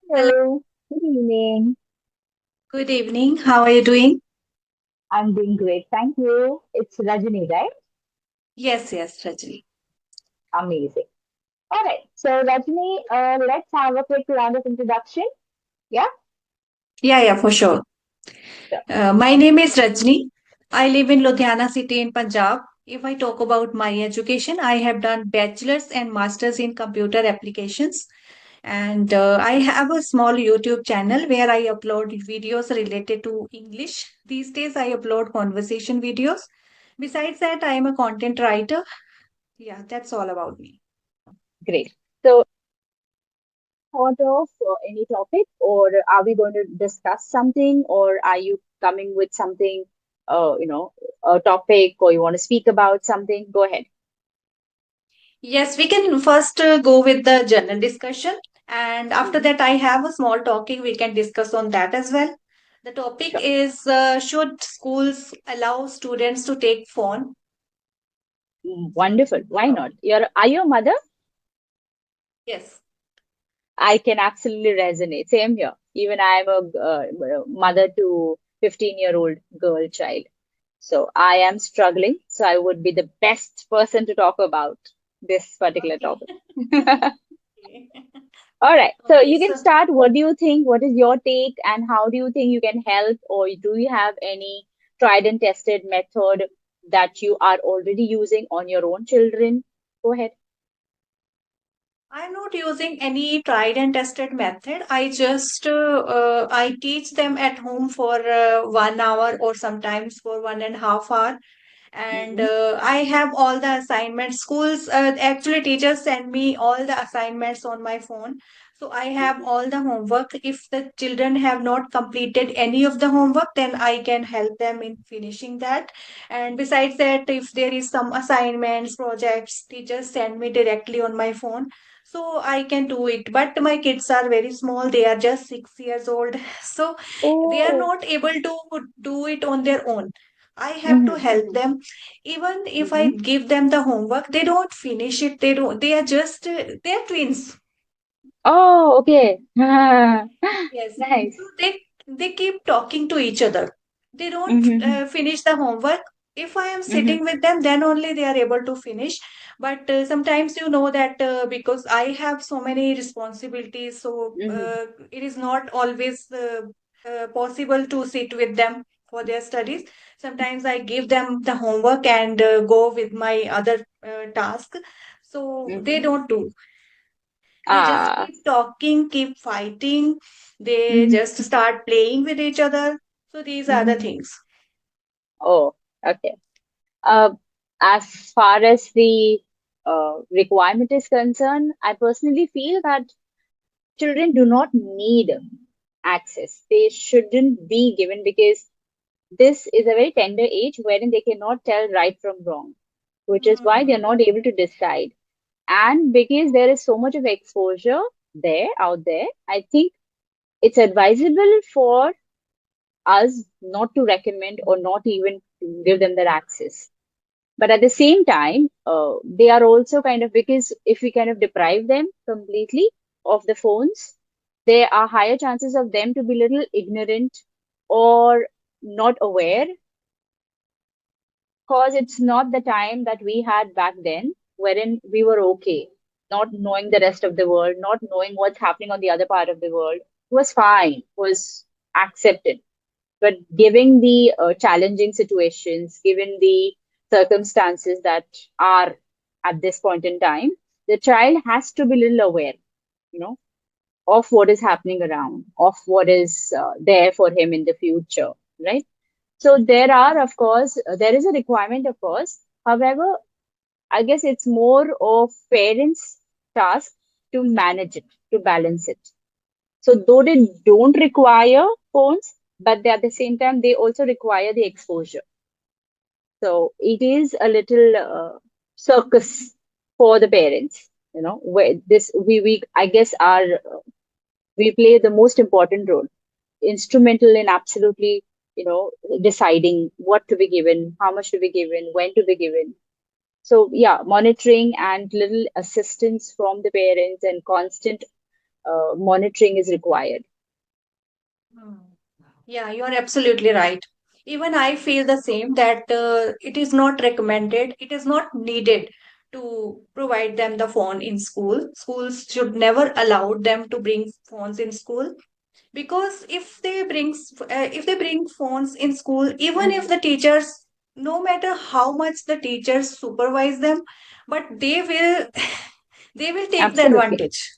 Hello, Hello, good evening. good evening. How are you doing? I'm doing great. Thank you. It's Rajani, right? Yes, Rajni. Amazing. All right. So, Rajani, let's have a quick round of introduction. Yeah, Yeah, for sure. sure. My name is Rajni. I live in Ludhiana city in Punjab. If I talk about my education, I have done bachelor's and master's in computer applications. And I have a small YouTube channel where I upload videos related to English. These days, I upload conversation videos. Besides that, I am a content writer. Yeah, that's all about me. Great. So, thought of any topic, or are we going to discuss something, or are you coming with something, a topic, or you want to speak about something? Go ahead. Yes, we can first go with the general discussion, and after Mhm. that, I have a small talking we can discuss on that as well. The topic Sure. is should schools allow students to take phone? Wonderful. Why not? Are you a mother? Yes. I can absolutely resonate. Same here. Even I'm a mother to 15-year-old girl child. So I am struggling. So I would be the best person to talk about this particular Okay. topic. All right. So Okay. you can So start. What do you think? What is your take? And how do you think you can help? Or do you have any tried and tested method that you are already using on your own children? Go ahead. I'm not using any tried and tested method. I teach them at home for 1 hour or sometimes for 1.5 hour, and Mm-hmm. I have all the assignments. Schools actually teachers send me all the assignments on my phone, so I have all the homework. If the children have not completed any of the homework, then I can help them in finishing that. And besides that, if there is some assignments, projects, teachers send me directly on my phone, so I can do it. But my kids are very small, they are just 6 years old, so they are Oh. not able to do it on their own. I have to Mm-hmm. help them. Even if I Mm-hmm. give them the homework, they don't finish it. They don't, they are just, they are twins. Oh, okay. Yes. Nice. So they keep talking to each other. They don't Mm-hmm. finish the homework. If I am Mm-hmm. sitting with them, then only they are able to finish. But sometimes you know that because I have so many responsibilities, so Mm-hmm. it is not always possible to sit with them for their studies. Sometimes I give them the homework and go with my other task. So they Mm-hmm. don't do. They just Ah. keep talking, keep fighting. They Mm-hmm. just start playing with each other. So these are the Mm-hmm. things. Oh, okay. Uh, as far as the requirement is concerned, I personally feel that children do not need access. They shouldn't be given because this is a very tender age wherein they cannot tell right from wrong, which is why they are Hmm. not able to decide. And because there is so much of exposure there out there, I think it's advisable for us not to recommend or not even to give them that access. But at the same time, they are also kind of, because if we kind of deprive them completely of the phones, there are higher chances of them to be little ignorant or not aware, because it's not the time that we had back then wherein we were okay, not knowing the rest of the world, not knowing what's happening on the other part of the world was fine, was accepted. But given the challenging situations, given the circumstances that are at this point in time, the child has to be little aware, you know, of what is happening around, of what is there for him in the future, right? So there are, of course, there is a requirement, of course. However, I guess it's more of parents' task to manage it, to balance it. So though they don't require phones, but they, at the same time, they also require the exposure. So it is a little circus for the parents, where this we I guess our we play the most important role, instrumental in absolutely, deciding what to be given, how much to be given, when to be given. So yeah, monitoring and little assistance from the parents and constant monitoring is required. Hmm. Yeah, you are absolutely right. Even I feel the same that it is not recommended, it is not needed to provide them the phone in school. Schools should never allow them to bring phones in school, because if they bring phones in school, even if Mhm. the teachers, no matter how much the teachers supervise them, but they will they will take the Absolutely. advantage.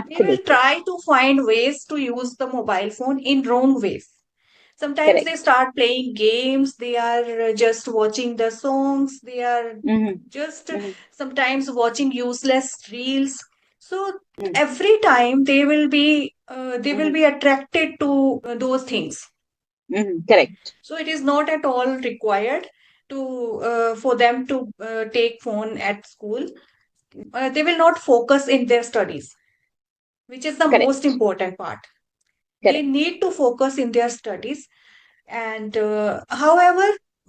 They will Absolutely. try to find ways to use the mobile phone in wrong ways. Sometimes they Correct. start playing games, they are just watching the songs, they are Hmm. just Hmm. sometimes watching useless reels. So Hmm. every time they will Hmm. be attracted to those things. Hmm. Correct. So it is not at all required to for them to take phone at school. They will not focus in their studies, which is the most Correct. important part. They Correct. need to focus in their studies. And however,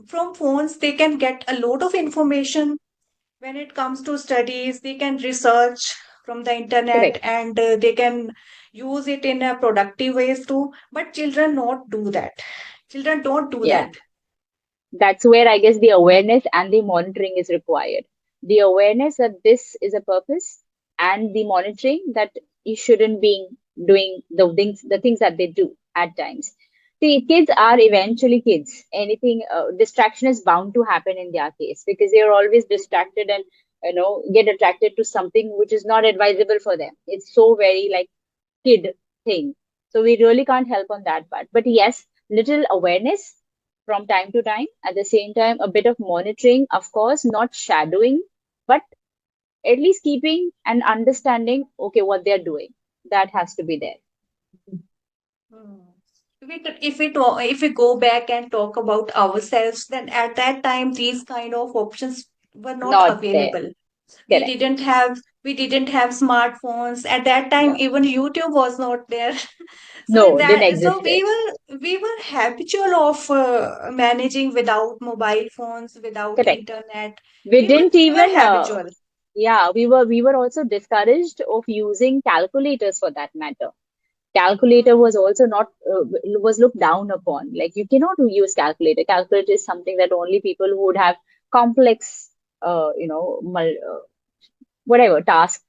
from phones, they can get a lot of information when it comes to studies. They can research from the internet, Correct. and they can use it in a productive ways too. But children not do that. Children don't do Yeah. that. That's where I guess the awareness and the monitoring is required. The awareness that this is a purpose, and the monitoring that you shouldn't be doing the things that they do at times. See, kids are eventually kids. Anything distraction is bound to happen in their case because they are always distracted and get attracted to something which is not advisable for them. It's so very like kid thing. So we really can't help on that part. But yes, little awareness from time to time. At the same time, a bit of monitoring, of course, not shadowing, but at least keeping and understanding, okay, what they're doing. That has to be there. Hmm. If we go back and talk about ourselves, then at that time these kind of options were not Not there. available. we Correct. didn't have we didn't have smartphones at that time. No. Even YouTube was not there. So in No, didn't that, so existed. we were habitual of managing without mobile phones, without Correct. internet. We didn't We were even habitual. yeah, we were also discouraged of using calculators for that matter. Calculator was Hmm. also not was looked down upon. Like you cannot use calculator. Calculator is something that only people who would have complex whatever task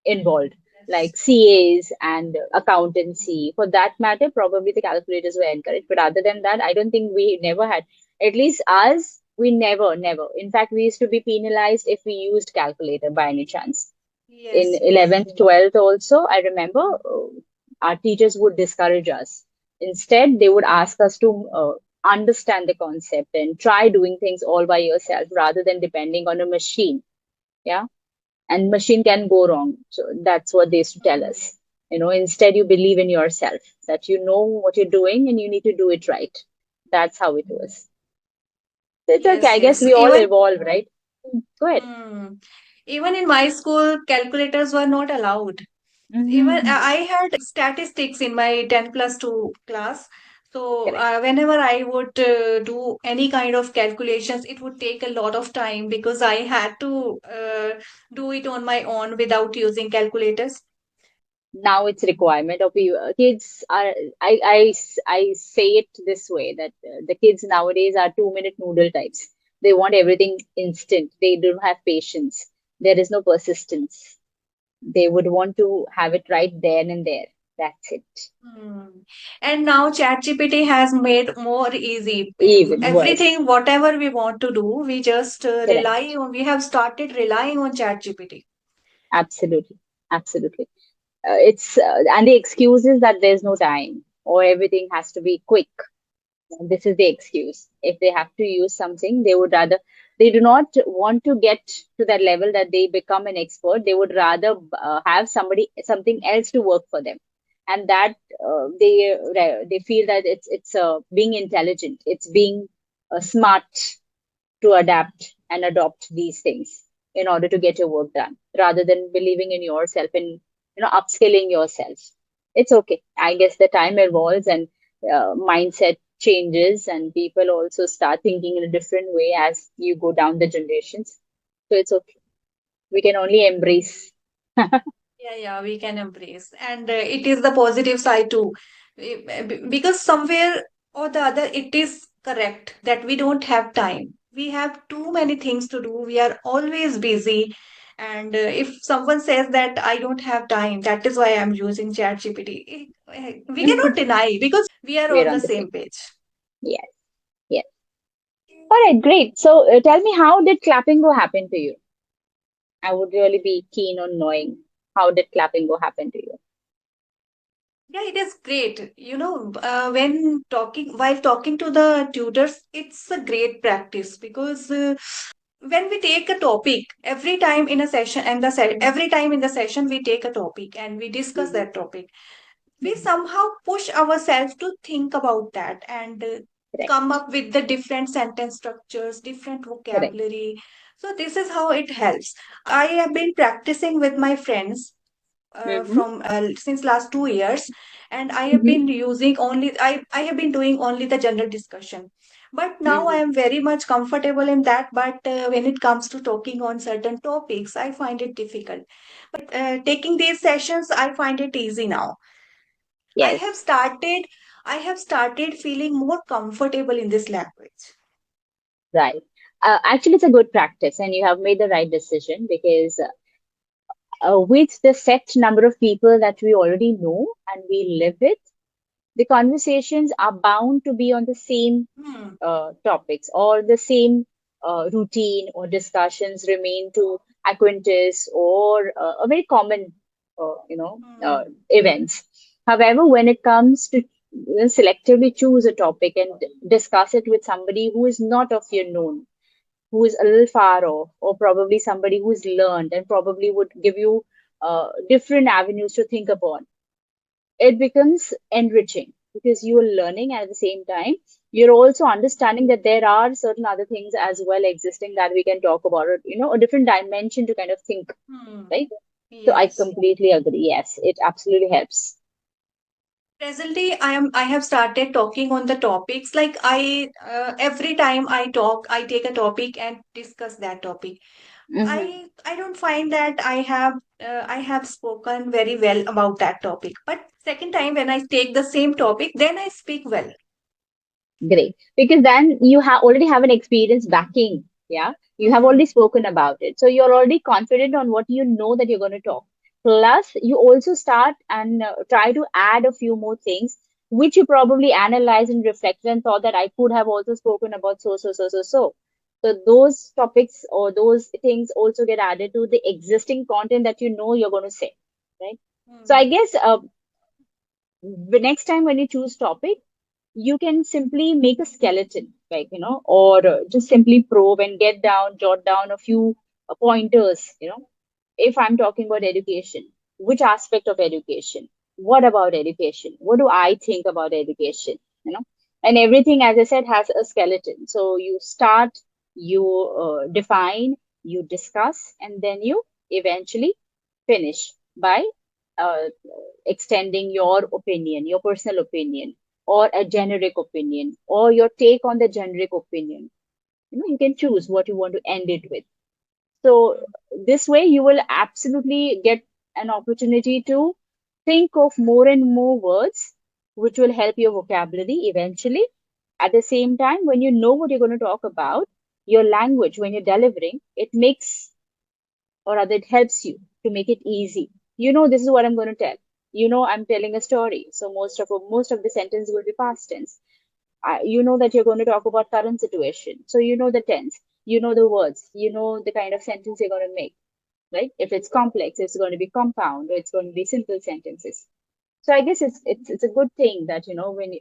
involved, Yes. like CAs and accountancy. For that matter, probably the calculators were encouraged. But other than that, I don't think we never had. At least us, we never. In fact, we used to be penalized if we used calculator by any chance. In Yes, yes. 11th, 12th, also, I remember our teachers would discourage us. Instead, they would ask us to understand the concept and try doing things all by yourself rather than depending on a machine. Yeah, and machine can go wrong, so that's what they used to tell Hmm. us. Instead you believe in yourself, that you know what you're doing and you need to do it right. That's how it was. So it's okay, Yes, I guess yes. we all evolve, right? Go ahead. Hmm. Even in my school, calculators were not allowed. Even Mm-hmm. I had statistics in my 10 plus 2 class. So Correct. whenever I would do any kind of calculations, it would take a lot of time because I had to do it on my own without using calculators. Now it's requirement of you. Kids are, I say it this way that the kids nowadays are 2 minute noodle types. They want everything instant. They don't have patience. There is no persistence. They would want to have it right then and there. That's it. Hmm. And now ChatGPT has made more easy. Even worse. Everything, whatever we want to do, we just Correct. we have started relying on ChatGPT. Absolutely. Absolutely. It's and the excuse is that there's no time or everything has to be quick. This is the excuse. If they have to use something, they do not want to get to that level that they become an expert. They would rather have something else to work for them. And that they feel that it's being intelligent. It's being smart to adapt and adopt these things in order to get your work done rather than believing in yourself and upskilling yourself. It's okay, I guess the time evolves and mindset changes and people also start thinking in a different way as you go down the generations, so it's okay, we can only embrace. Yeah, we can embrace. And it is the positive side too. Because somewhere or the other, it is correct that we don't have time. We have too many things to do. We are always busy. And if someone says that I don't have time, that is why I'm using ChatGPT, we cannot deny because we are We're on on the the same. same page. Yes, yes. All right, great. So tell me, how did Clapingo happen to you? I would really be keen on knowing how did Clapingo happen to you. Yeah, it is great. When while talking to the tutors, it's a great practice because when we take a topic every time in a session and Mm-hmm. every time in the session we take a topic and we discuss Mm-hmm. that topic, we somehow push ourselves to think about that and come Correct, up with the different sentence structures, different correct. vocabulary. So this is how it helps. I have been practicing with my friends Mm-hmm. from since last 2 years, and I have Mm-hmm. been using only I have been doing only the general discussion, but now I Mm-hmm. am very much comfortable in that. But when it comes to talking on certain topics, I find it difficult. But taking these sessions, I find it easy now. i have Yes, started I have started feeling more comfortable in this language. right. Actually, it's a good practice, and you have made the right decision because with the set number of people that we already know and we live with, the conversations are bound to be on the same Hmm. topics, or the same routine or discussions remain to acquaintance or a very common, Hmm. events. However, when it comes to selectively choose a topic and discuss it with somebody who is not of your known, who is a little far off, or probably somebody who's learned and probably would give you different avenues to think upon, it becomes enriching because you are learning, and at the same time you're also understanding that there are certain other things as well existing that we can talk about, or a different dimension to kind of think, Hmm. right? So I Yes. completely agree. Yes, it absolutely helps. Presently, I have started talking on the topics. Like every time I talk, I take a topic and discuss that topic. Hmm. I don't find that I have spoken very well about that topic. But second time when I take the same topic, then I speak well. Great. Because then you have already have an experience backing. Yeah. You have already Hmm. spoken about it. So you're already confident on what you know that you're going to talk. Plus, you also start and try to add a few more things, which you probably analyze and reflect and thought that I could have also spoken about so, so, so, so, so. So those topics or those things also get added to the existing content that you know you're going to say. Right. So I Hmm. guess the next time when you choose topic, you can simply make a skeleton, like, or just simply probe and get down, jot down a few pointers. If I'm talking about education, which aspect of education? What about education? What do I think about education? And everything, as I said, has a skeleton. So you start, you define, you discuss, and then you eventually finish by uh, extending your opinion, your personal opinion, or a generic opinion, or your take on the generic opinion. You can choose what you want to end it with. So Hmm. this way, you will absolutely get an opportunity to think of more and more words, which will help your vocabulary eventually. At the same time, when you know what you're going to talk about, your language, when you're delivering, it makes, or rather it helps you to make it easy. This is what I'm going to tell. I'm telling a story, so most of the sentence will be past tense. You know that you're going to talk about current situation, so you know the tense, you know the words, you know the kind of sentence you're going to make, right? If it's complex, it's going to be compound, or it's going to be simple sentences. So I guess it's a good thing that when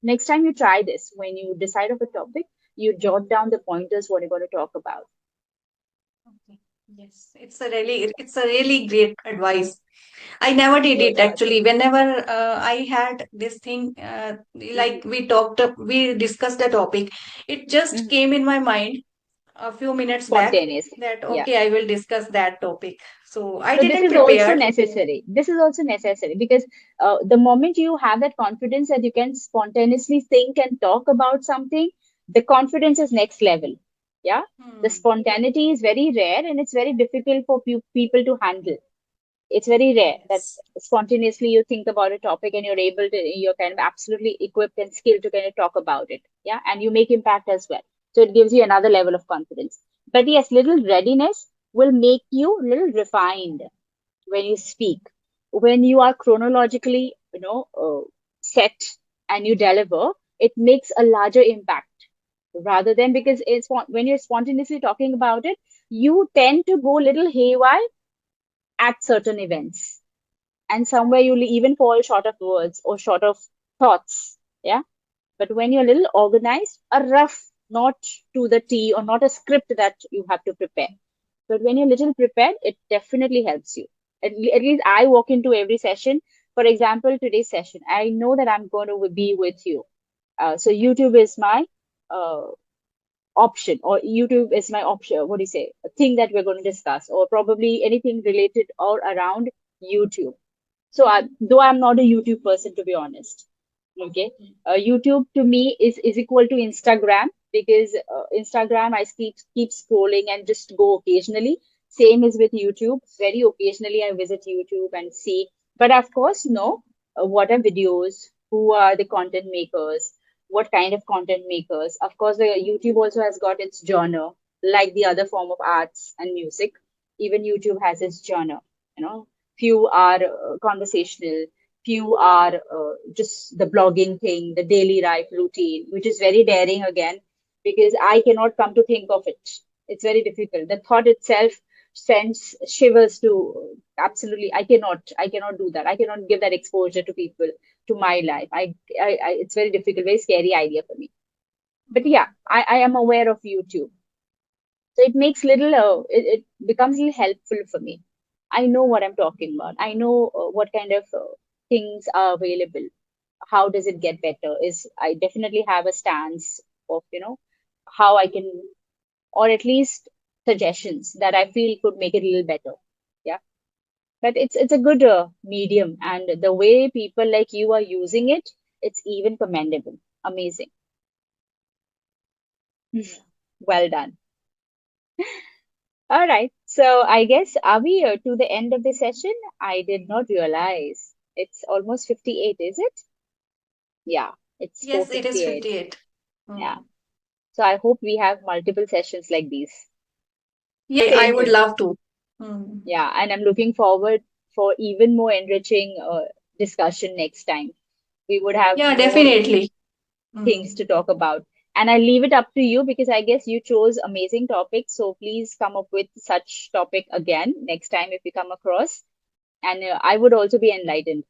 next time you try this, when you decide of a topic, you jot down the pointers what you're going to talk about. Okay. Yes, it's a really great advice. I never did it actually. Whenever I had this thing, like Mhm. we discussed the topic, it just Mhm. came in my mind a few minutes back Spontaneous. that Yeah. okay, I will discuss that topic. So I So this didn't is also prepare. necessary. This is also necessary because the moment you have that confidence that you can spontaneously think and talk about something, the confidence is next level. Yeah. The Hmm. spontaneity is very rare and it's very difficult for people to handle. It's very rare that Yes. spontaneously you think about a topic and you're able to, you're kind of absolutely equipped and skilled to kind of talk about it. Yeah. And you make impact as well. So it gives you another level of confidence. But yes, little readiness will make you a little refined when you speak. When you are chronologically, set and you deliver, it makes a larger impact rather than because when you're spontaneously talking about it, you tend to go a little haywire at certain events, and somewhere you'll even fall short of words or short of thoughts. Yeah. But when you're a little organized, a rough, not to the T or not a script that you have to prepare. But when you're little prepared, it definitely helps you. At least I walk into every session. For example, today's session, I know that I'm going to be with you. So YouTube is my uh, option, or YouTube is my option. What do you say? A thing that we're going to discuss, or probably anything related or around YouTube. So though I'm not a YouTube person, to be honest, okay, YouTube to me is equal to Instagram, because Instagram I keep scrolling and just go occasionally. Same is with YouTube. Very occasionally I visit YouTube and see. But of course, no. What are videos? Who are the content makers? What kind of content makers? Of course, the YouTube also has got its genre, like the other form of arts and music. Even YouTube has its genre. You know, few are conversational, few are just the blogging thing, the daily life routine, which is very daring again, because I cannot come to think of it. It's very difficult. The thought itself sends shivers to absolutely. I cannot do that. I cannot give that exposure to people, to my life. It's very difficult, very scary idea for me. But yeah, I am aware of YouTube, so it makes little it becomes a little helpful for me. I know what I'm talking about. I know what kind of things are available. How does it get better? Is I definitely have a stance of, how I can, or at least suggestions that I feel could make it a little better. Yeah, but it's a good medium, and the way people like you are using it, it's even commendable. Amazing. Well done. All right. So I guess are we to the end of the session? I did not realize it's almost 58, is it? Yeah, it's Yes, it is 4:58. 58. Yeah. Hmm. So I hope we have multiple sessions like these. Yeah, I Same would here. love to. Hmm. Yeah, and I'm looking forward for even more enriching discussion next time. We would have Yeah, more definitely. things Hmm. to talk about. And I leave it up to you because I guess you chose amazing topics. So please come up with such topic again next time if you come across. And I would also be enlightened.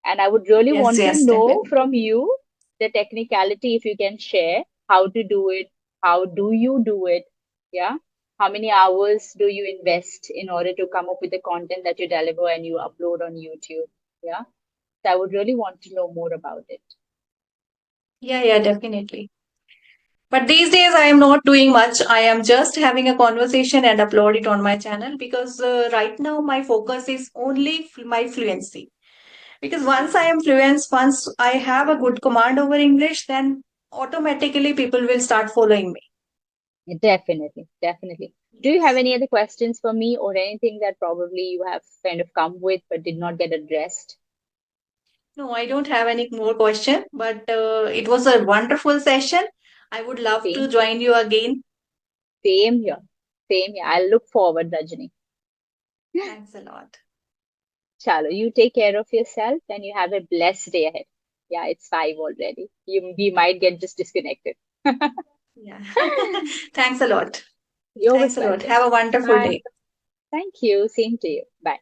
And I would really Yes, want to yes, know definitely. from you the technicality, if you can share how to do it, how do you do it? Yeah. How many hours do you invest in order to come up with the content that you deliver and you upload on YouTube? Yeah. So I would really want to know more about it. Yeah, yeah, definitely. But these days I am not doing much. I am just having a conversation and upload it on my channel because right now my focus is only my fluency. Because once I am fluent, once I have a good command over English, then automatically people will start following me. Definitely, definitely. Do you have Yes. any other questions for me or anything that probably you have kind of come with but did not get addressed? No, I don't have any more question, but it was a wonderful session. I would love to Same, join you again. same here. Same here. I'll look forward, Rajani. Thanks a lot. Chalo, you take care of yourself and you have a blessed day ahead. Yeah, it's 5 already. We might get just disconnected. Yeah. Thanks a lot. You're Thanks most a lot. welcome. Have a wonderful Bye. day. Thank you. Same to you. Bye.